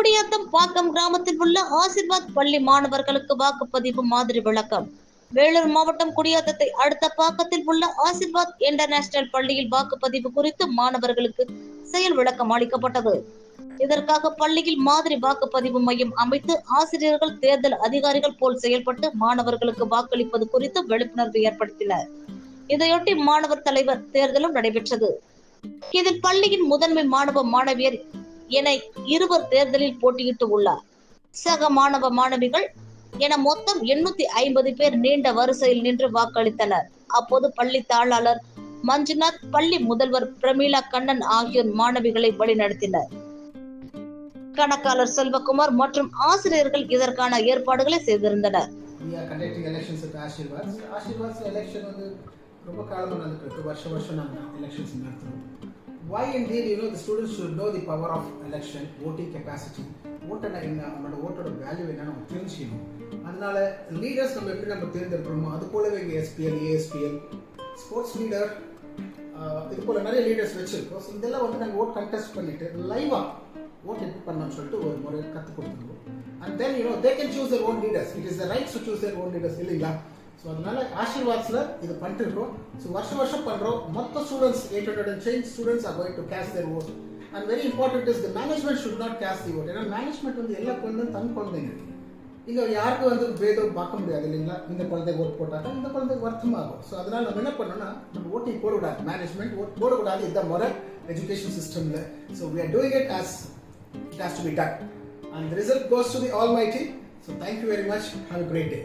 குடியாத்தம் பாக்கம் கிராமத்தில் உள்ள ஆசிர்வாத் பள்ளி மாணவர்களுக்கு வாக்குப்பதிவு மாதிரி விளக்கம். வேலூர் மாவட்டம் குடியாத்தத்தை அடுத்த பாக்கத்தில் உள்ள ஆசிர்வாத் இன்டர்நேஷனல் பள்ளியில் வாக்குப்பதிவு குறித்து மாணவர்களுக்கு செயல் விளக்கம் அளிக்கப்பட்டது. இதற்காக பள்ளியில் மாதிரி வாக்குப்பதிவு மையம் அமைத்து ஆசிரியர்கள் தேர்தல் அதிகாரிகள் போல் செயல்பட்டு மாணவர்களுக்கு வாக்களிப்பது குறித்து விழிப்புணர்வு ஏற்படுத்தினர். இதையொட்டி மாணவர் தலைவர் தேர்தலும் நடைபெற்றது. இதில் பள்ளியின் முதன்மை மாணவ மாணவியர் என இருவர் தேர்தலில் போட்டியிட்டு உள்ளார். சக மாணவ மாணவிகள் என மொத்தம் 850 பேர் நீண்ட வரிசையில் நின்று வாக்களித்தனர். அப்போது பள்ளி தாளாளர் மஞ்சுநாத், பள்ளி முதல்வர் பிரமீளா கண்ணன் ஆகியோர் மாணவிகளை வழிநடத்தினர். கணக்காளர் செல்வகுமார் மற்றும் ஆசிரியர்கள் இதற்கான ஏற்பாடுகளை செய்திருந்தனர். ரொம்ப காலமாக நடந்துட்டு வருஷம் நாங்கள் எலெக்ஷன்ஸ் நடத்துகிறோம். Why indeed, the students should know the power of election, voting capacity. ஓட்டனா என்ன, அவங்களோட ஓட்டோட வேல்யூ என்ன நம்ம தெரிஞ்சுக்கணும். அதனால லீடர்ஸ் நம்ம எப்படி நம்ம தேர்ந்தெடுக்கணுமோ அது போலவே இங்கே SPL, ASPL, ஸ்போர்ட்ஸ் லீடர், இது போல நிறைய லீடர்ஸ் வச்சிருக்கோம். ஸோ இதெல்லாம் நாங்கள் ஓட் கண்டெஸ்ட் பண்ணிட்டு லைவாக ஓட் எப்படி பண்ணணும்னு சொல்லிட்டு ஒரு முறை கற்றுக் கொடுத்துருவோம். And then they can choose their own leaders. It is the right to choose their own leaders இல்லைங்களா? ஸோ அதனால ஆசீர்வாத்ஸில் இது பண்ணிட்டு இருக்கோம். ஸோ வருஷம் பண்ணுறோம். மொத்த students 810 students are going to cast their vote. And very important is the management should not cast the vote. ஏன்னா மேனேஜ்மெண்ட் எல்லா குழந்தையும் தன் குழந்தைங்க. இங்கே யாருக்கும் பேதம் பார்க்க முடியாது இல்லைங்களா? இந்த குழந்தை ஓட் போட்டாங்க, இந்த குழந்தைக்கு வருத்தமாகும். ஸோ அதனால நம்ம என்ன பண்ணோம்னா நம்ம ஓட்டிங் போடக்கூடாது, மேனேஜ்மெண்ட் ஓட் போடக்கூடாது. இந்த முறை எஜுகேஷன் சிஸ்டமில். So we are doing it as it has to be done. And the result goes to the Almighty. So thank you very much. Have a great day.